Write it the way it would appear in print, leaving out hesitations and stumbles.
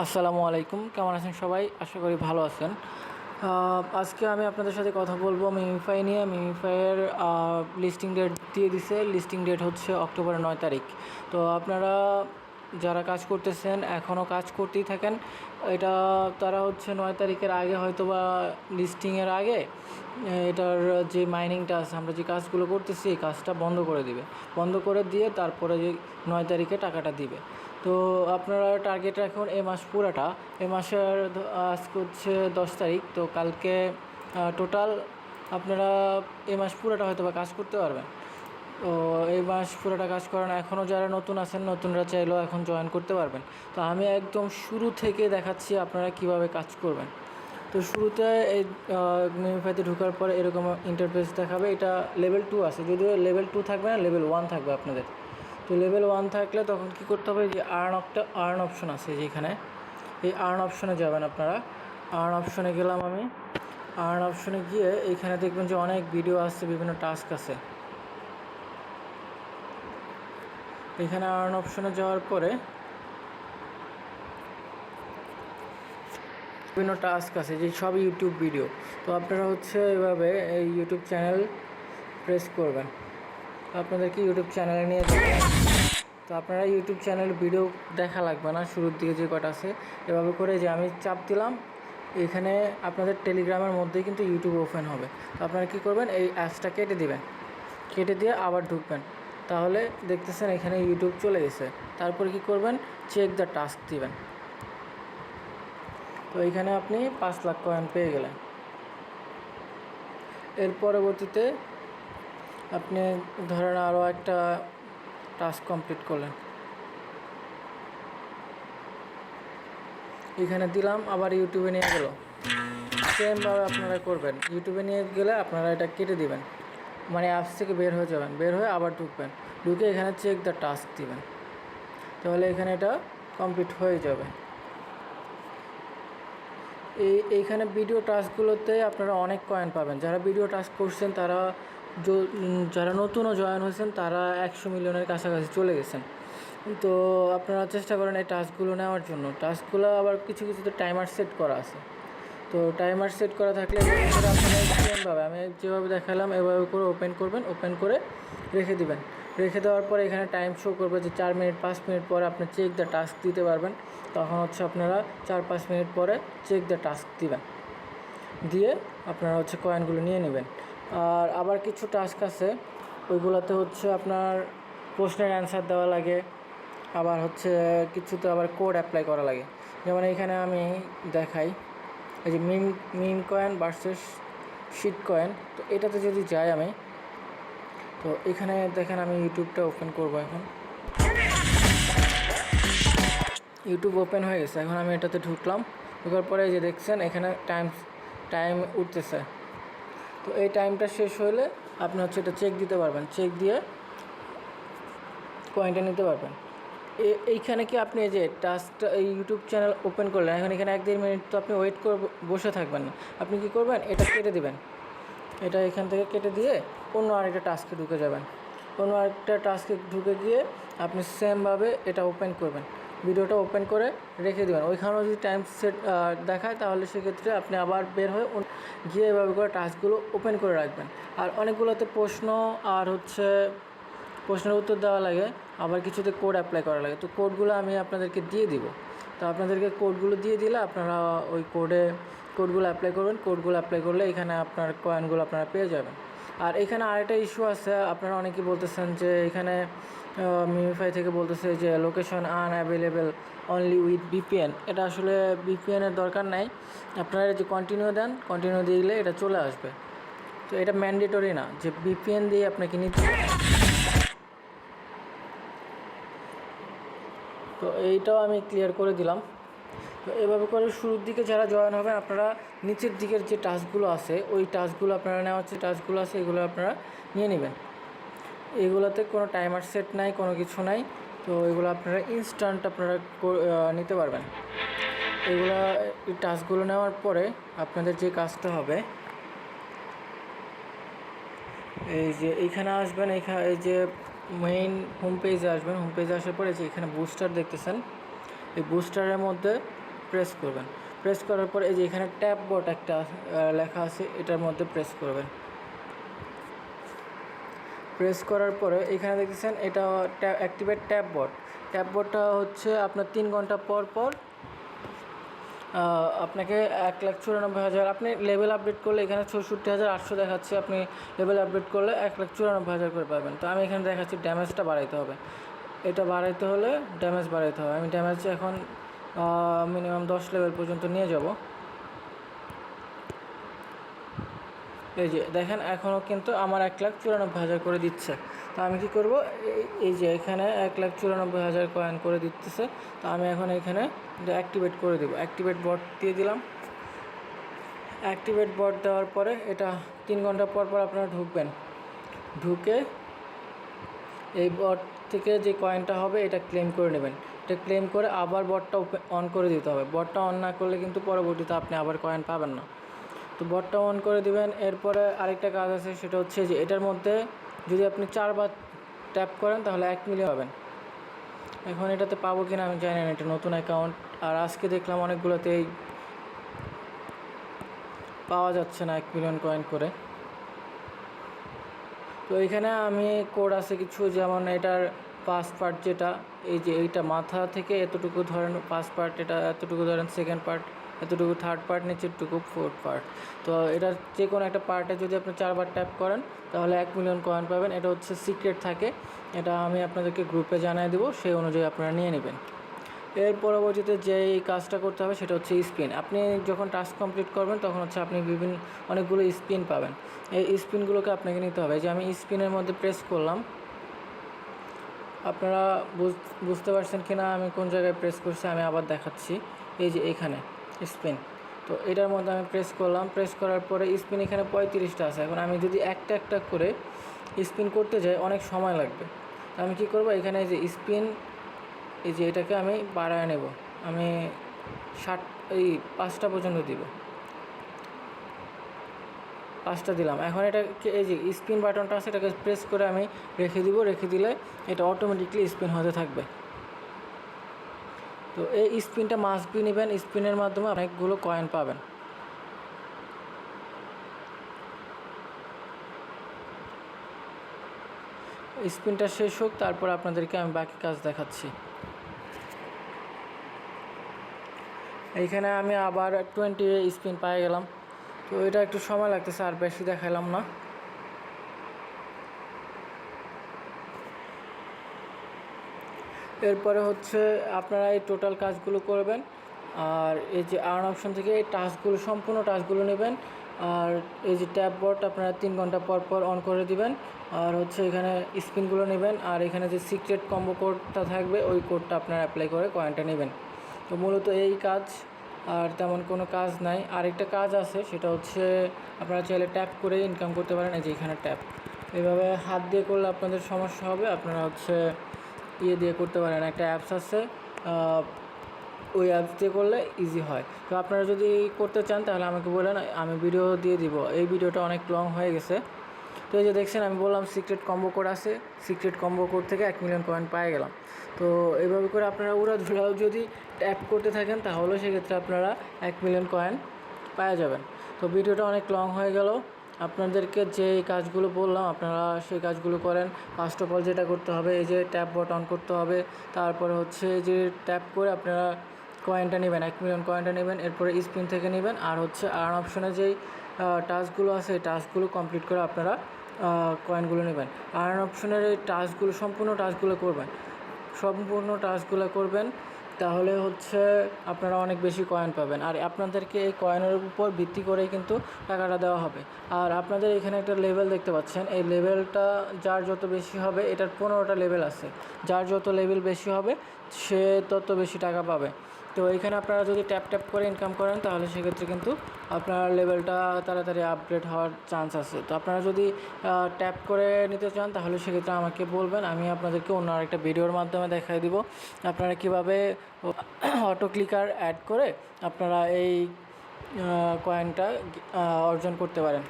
আসসালামু আলাইকুম, কেমন আছেন সবাই? আশা করি ভালো আছেন। আজকে আমি আপনাদের সাথে কথা বলবো মিমিফাই নিয়ে। মিমিফাইয়ের লিস্টিং ডেট দিয়ে দিছে। লিস্টিং ডেট হচ্ছে অক্টোবরের 9 তারিখ। তো আপনারা যারা কাজ করতেছেন, এখনও কাজ করতেই থাকেন। এটা তারা হচ্ছে 9 তারিখের আগে হয়তো বা লিস্টিংয়ের আগে এটার যে মাইনিংটা আছে, আমরা যে কাজগুলো করতেছি এই কাজটা বন্ধ করে দিবে। বন্ধ করে দিয়ে তারপরে যে 9 তারিখে টাকাটা দিবে। তো আপনারা টার্গেট রাখুন এই মাস পুরাটা। এই মাসের আজকে হচ্ছে 10 তারিখ। তো কালকে টোটাল আপনারা এই মাস পুরাটা হয়তো বা কাজ করতে পারবেন। তো এই মাস পুরোটা কাজ করেন। এখনও যারা নতুন আছেন, নতুনরা চাইলেও এখন জয়েন করতে পারবেন। তো আমি একদম শুরু থেকে দেখাচ্ছি আপনারা কিভাবে কাজ করবেন। তো শুরুতে এই মিমিফাইতে ঢোকার পরে এরকম ইন্টারফেস দেখাবে। এটা লেভেল 2 আছে, যদিও লেভেল 2 থাকবে না, লেভেল 1 থাকবে আপনাদের। তো লেভেল 1 থাকলে তখন কী করতে হবে, যে আর্ন অপশন আছে যেখানে, এই আর্ন অপশনে যাবেন আপনারা। আর্ন অপশনে গেলাম আমি। আর্ন অপশনে গিয়ে এইখানে দেখবেন যে অনেক ভিডিও আসছে, বিভিন্ন টাস্ক আছে। এখানে আর্ন অপশনে যাওয়ার পরে বিভিন্ন টাস্ক আছে, যে সব ইউটিউব ভিডিও। তো আপনারা হচ্ছে এভাবে এই ইউটিউব চ্যানেল প্রেস করবেন। আপনাদেরকে ইউটিউব চ্যানেলে নিয়ে যাবেন। তো আপনারা ইউটিউব চ্যানেল ভিডিও দেখা লাগবে না, শুরুর দিকে যে কটা আছে এভাবে করে যে আমি চাপ দিলাম, এখানে আপনাদের টেলিগ্রামের মধ্যেই কিন্তু ইউটিউব ওপেন হবে। তো আপনারা কী করবেন, এই অ্যাপসটা কেটে দিবেন, কেটে দিয়ে আবার ঢুকবেন। তাহলে দেখতেছেন এখানে ইউটিউব চলে গেছে। তারপর কি করবেন, চেক দ্য টাস্ক দিবেন। তো এইখানে আপনি 5 লাখ কয়েন পেয়ে গেলেন। এর পরবর্তীতে আপনি ধরেন আরও একটা টাস্ক কমপ্লিট করলেন, এখানে দিলাম, আবার ইউটিউবে নিয়ে গেল। সেমভাবে আপনারা করবেন। ইউটিউবে নিয়ে গেলে আপনারা এটা কেটে দিবেন, মানে অ্যাপস থেকে বের হয়ে যাবেন, বের হয়ে আবার ঢুকবেন, ঢুকে এখানে চেক দ্য টাস্ক দিবেন। তাহলে এখানে এটা কমপ্লিট হয়ে যাবে। এইখানে ভিডিও টাস্কগুলোতে আপনারা অনেক কয়েন পাবেন। যারা ভিডিও টাস্ক করছেন তারা, যারা নতুনও জয়েন হয়েছেন তারা 100 মিলিয়নের কাছাকাছি চলে গেছেন। তো আপনারা চেষ্টা করেন এই টাস্কগুলো নেওয়ার জন্য। টাস্কগুলো আবার কিছু কিছুতে টাইমার সেট করা আছে। তো টাইমার সেট করা থাকলে আপনারা সেমভাবে আমি যেভাবে দেখালাম এভাবে করে ওপেন করবেন, ওপেন করে রেখে দিবেন। রেখে দেওয়ার পরে এখানে টাইম শো করবে যে 4 মিনিট 5 মিনিট পরে আপনি চেক দ্য টাস্ক দিতে পারবেন। তখন হচ্ছে আপনারা 4-5 মিনিট পরে চেক দ্য টাস্ক দিবেন, দিয়ে আপনারা হচ্ছে কয়েনগুলো নিয়ে নেবেন। আর আবার কিছু টাস্ক আছে, ওইগুলোতে হচ্ছে আপনার প্রশ্নের অ্যান্সার দেওয়া লাগে, আবার হচ্ছে কিছুতে আবার কোড অ্যাপ্লাই করা লাগে। যেমন এখানে আমি দেখাই, এই যে meme coin versus shit coin. তো এটাতে যদি যাই আমি, তো এখানে দেখেন আমি ইউটিউবটা ওপেন করব। এখন ইউটিউব ওপেন হয়ে গেছে। এখন আমি এটাতে ঢুকলাম, ঢোকার পরে যে দেখছেন এখানে টাইম উঠতেছে। তো এই টাইমটা শেষ হলে আপনি হচ্ছে এটা চেক দিতে পারবেন, চেক দিয়ে কয়েনটা নিতে পারবেন। এইখানে কি আপনি এই যে টাস্কটা, এই ইউটিউব চ্যানেল ওপেন করলেন, এখন এখানে 1-1.5 মিনিট তো আপনি ওয়েট করে বসে থাকবেন না। আপনি কি করবেন, এটা কেটে দিবেন, এটা এখান থেকে কেটে দিয়ে অন্য আরেকটা টাস্কে ঢুকে যাবেন। অন্য আরেকটা টাস্কে ঢুকে গিয়ে আপনি সেমভাবে এটা ওপেন করবেন, ভিডিওটা ওপেন করে রেখে দেবেন। ওইখানেও যদি টাইম সেট দেখায় তাহলে সেক্ষেত্রে আপনি আবার বের হয়ে গিয়ে এভাবে করে টাস্কগুলো ওপেন করে রাখবেন। আর অনেকগুলোতে প্রশ্ন আর হচ্ছে প্রশ্নের উত্তর দেওয়া লাগে, আবার কিছুতে কোড অ্যাপ্লাই করা লাগে। তো কোডগুলো আমি আপনাদেরকে দিয়ে দিব। তো আপনাদেরকে কোডগুলো দিয়ে দিলে আপনারা ওই কোডগুলো অ্যাপ্লাই করবেন। কোডগুলো অ্যাপ্লাই করলে এখানে আপনার কয়েনগুলো আপনারা পেয়ে যাবেন। আর এখানে আরেকটা ইস্যু আছে, আপনারা অনেকেই বলতেছেন যে এখানে মিমিফাই থেকে বলতেছে যে location unavailable only with VPN. এটা আসলে ভিপিএনের দরকার নাই, আপনারা যে কন্টিনিউ দেন, কন্টিনিউ দিলে এটা চলে আসবে। তো এটা ম্যান্ডেটরি না যে ভিপিএন দিয়ে আপনাকে নিতে হবে। তো এইটাও আমি ক্লিয়ার করে দিলাম। তো এভাবে করে শুরুর দিকে যারা জয়েন হবেন, আপনারা নিচের দিকের যে টাস্কগুলো আছে, ওই টাস্কগুলো আপনারা নেওয়ার যে টাস্কগুলো আছে এগুলো আপনারা নিয়ে নেবেন। এগুলোতে কোনো টাইমার সেট নাই, কোনো কিছু নাই। তো এগুলো আপনারা ইনস্ট্যান্ট আপনারা নিতে পারবেন। এগুলো এই টাস্কগুলো নেওয়ার পরে আপনাদের যে কাজটা হবে, এই যে এইখানে আসবেন, এই যে মেইন হোম পেজে আসবেন। হোম পেজে আসার পরে যে এখানে বুস্টার দেখতেছেন, এই বুস্টারের মধ্যে প্রেস করবেন। প্রেস করার পরে এই যে এখানে ট্যাপ বট একটা লেখা আছে, এটার মধ্যে প্রেস করবেন। প্রেস করার পরে এখানে দেখতেছেন এটা অ্যাক্টিভেট ট্যাপ বট। ট্যাপ বটটা হচ্ছে আপনার 3 ঘন্টা পর পর আপনাকে 1,94,000, আপনি লেভেল আপডেট করলে এখানে 64,800 দেখাচ্ছে, আপনি লেভেল আপডেট করলে 1,94,000 করে পাবেন। তো আমি এখানে দেখাচ্ছি ড্যামেজটা বাড়াইতে হবে, এটা বাড়াইতে হলে ড্যামেজ বাড়াইতে হবে। আমি ড্যামেজ এখন মিনিমাম 10 লেভেল পর্যন্ত নিয়ে যাব। এই যে দেখেন এখনও কিন্তু আমার 1,94,000 করে দিচ্ছে। তো আমি কি করব, এই যে এখানে 1,94,000 কয়েন করে দিতেছে। তো আমি এখন এখানে অ্যাক্টিভেট করে দেবো, অ্যাক্টিভেট বট দিয়ে দিলাম। অ্যাক্টিভেট বট দেওয়ার পরে এটা 3 ঘন্টা পর পর আপনারা ঢুকবেন, ঢুকে এই বট থেকে যে কয়েনটা হবে এটা ক্লেম করে নেবেন। এটা ক্লেম করে আবার বটটা অন করে দিতে হবে। বটটা অন না করলে কিন্তু পরবর্তীতে আপনি আবার কয়েন পাবেন না। তো বটটা অন করে দিবেন। এরপরে আরেকটা কাজ আছে, সেটা হচ্ছে যে এটার মধ্যে যদি আপনি 4 বার ট্যাপ করেন তাহলে 1 মিলিয়ন পাবেন। এখন এটাতে পাবো কিনা আমি জানি না, এটা নতুন অ্যাকাউন্ট। আর আজকে দেখলাম অনেকগুলোতেই পাওয়া যাচ্ছে না 1 মিলিয়ন কয়েন করে। তো এখানে আমি কোড আছে কিছু, যেমন এটার 5 পার্ট, যেটা এই যে এইটা মাথা থেকে এতটুকু ধরেন 5 পার্ট, এটা এতটুকু ধরেন সেকেন্ড পার্ট, এতটুকু থার্ড পার্ট, নিচেরটুকু ফোর্থ পার্ট। তো এটার যে কোনো একটা পার্টে যদি আপনি 4 বার ট্যাপ করেন তাহলে 1 মিলিয়ন কয়েন পাবেন। এটা হচ্ছে সিক্রেট থাকে, এটা আমি আপনাদেরকে গ্রুপে জানিয়ে দেবো, সেই অনুযায়ী আপনারা নিয়ে নেবেন। এর পরবর্তীতে যেই কাজটা করতে হবে সেটা হচ্ছে স্পিন। আপনি যখন টাস্ক কমপ্লিট করবেন তখন হচ্ছে আপনি অনেকগুলো স্পিন পাবেন। এই স্পিনগুলোকে আপনাকে নিতে হবে। যে আমি স্পিনের মধ্যে প্রেস করলাম, আপনারা বুঝতে পারছেন কি না আমি কোন জায়গায় প্রেস করছি, আমি আবার দেখাচ্ছি। এই যে এখানে স্পিন, তো এটার মধ্যে আমি প্রেস করলাম। প্রেস করার পরে স্পিন এখানে 35টা আছে। এখন আমি যদি একটা একটা করে স্পিন করতে যাই অনেক সময় লাগবে। তো আমি কী করবো, এখানে যে স্পিন, এই যে এটাকে আমি বাড়ায় নেব। আমি 5টা পর্যন্ত দিব, 5টা দিলাম। এখন এটাকে এই যে স্পিন বাটনটা আছে এটাকে প্রেস করে আমি রেখে দিব। রেখে দিলে এটা অটোমেটিকলি স্পিন হতে থাকবে। তো এই স্পিনটা মাস্ট বি নেবেন, স্পিনের মাধ্যমে অনেকগুলো কয়েন পাবেন। স্পিনটা শেষ হোক, তারপর আপনাদেরকে আমি বাকি কাজ দেখাচ্ছি। এইখানে আমি আবার 20 স্পিন পেয়ে গেলাম। তো এটা একটু সময় লাগতেছে, আর বেশি দেখালাম না। এরপরে হচ্ছে আপনারা এই টোটাল কাজগুলো করবেন। আর এই যে আর্ন অপশন থেকে এই টাস্কগুলো, সম্পূর্ণ টাস্কগুলো নেবেন। আর এই যে ট্যাপ বট আপনারা 3 ঘন্টা পর পর অন করে দিবেন। আর হচ্ছে এখানে স্পিনগুলো নেবেন। আর এখানে যে সিক্রেট কম্বো কোডটা থাকবে ওই কোডটা আপনারা অ্যাপ্লাই করে কয়েনটা নেবেন। তো মূলত এই কাজ, আর তেমন কোনো কাজ নাই। আরেকটা কাজ আছে, সেটা হচ্ছে আপনারা চাইলে ট্যাপ করে ইনকাম করতে পারেন। এই যে এখানে ট্যাপ, এইভাবে হাত দিয়ে করলে আপনাদের সমস্যা হবে। আপনারা হচ্ছে দিয়ে করতে পারেন, একটা অ্যাপস আছে, ওই অ্যাপস দিয়ে করলে ইজি হয়। তো আপনারা যদি করতে চান তাহলে আমাকে বলেন, আমি ভিডিও দিয়ে দিব। এই ভিডিওটা অনেক লং হয়ে গেছে। তো এই যে দেখছেন আমি বললাম সিক্রেট কম্বো কোড আছে, সিক্রেট কম্বো কোড থেকে 1 মিলিয়ন কয়েন পেয়ে গেলাম। তো এইভাবে করে আপনারা উড়াধুরাও যদি ট্যাপ করতে থাকেন তাহলে সেক্ষেত্রে আপনারা 1 মিলিয়ন কয়েন পেয়ে যাবেন। তো ভিডিওটা অনেক লং হয়ে গেল। আপনাদেরকে যে কাজগুলো বললাম আপনারা সেই কাজগুলো করেন। ফার্স্ট অফ অল যেটা করতে হবে, এই যে ট্যাপ বট অন করতে হবে। তারপরে হচ্ছে যে ট্যাপ করে আপনারা কয়েনটা নেবেন, 1 মিলিয়ন কয়েনটা নেবেন। এরপরে স্পিন থেকে নেবেন। আর হচ্ছে আর্ন অপশনে যেই টাস্কগুলো আছে এই টাস্কগুলো কমপ্লিট করে আপনারা কয়েনগুলো নেবেন। আর্ন অপশনের এই টাস্কগুলো, সম্পূর্ণ টাস্কগুলো করবেন, তাহলে হচ্ছে আপনারা অনেক বেশি কয়েন পাবেন। আর আপনাদেরকে এই কয়েনের উপর ভিত্তি করেই কিন্তু টাকাটা দেওয়া হবে। আর আপনাদের এখানে একটা লেভেল দেখতে পাচ্ছেন, এই লেভেলটা যার যত বেশি হবে, এটার 15টা লেভেল আছে, যার যত লেভেল বেশি হবে সে তত বেশি টাকা পাবে। তো এখানে আপনারা যদি ট্যাপ করে ইনকাম করেন তাহলে সেক্ষেত্রে কিন্তু আপনার লেভেলটা তাড়াতাড়ি আপগ্রেড হওয়ার চান্স আছে। তো আপনারা যদি ট্যাপ করে নিতে চান তাহলে সেক্ষেত্রে আমাকে বলবেন, আমি আপনাদেরকে অন্য আরেকটা ভিডিওর মাধ্যমে দেখাই দিব আপনারা কীভাবে অটো ক্লিকার অ্যাড করে আপনারা এই কয়েনটা অর্জন করতে পারেন।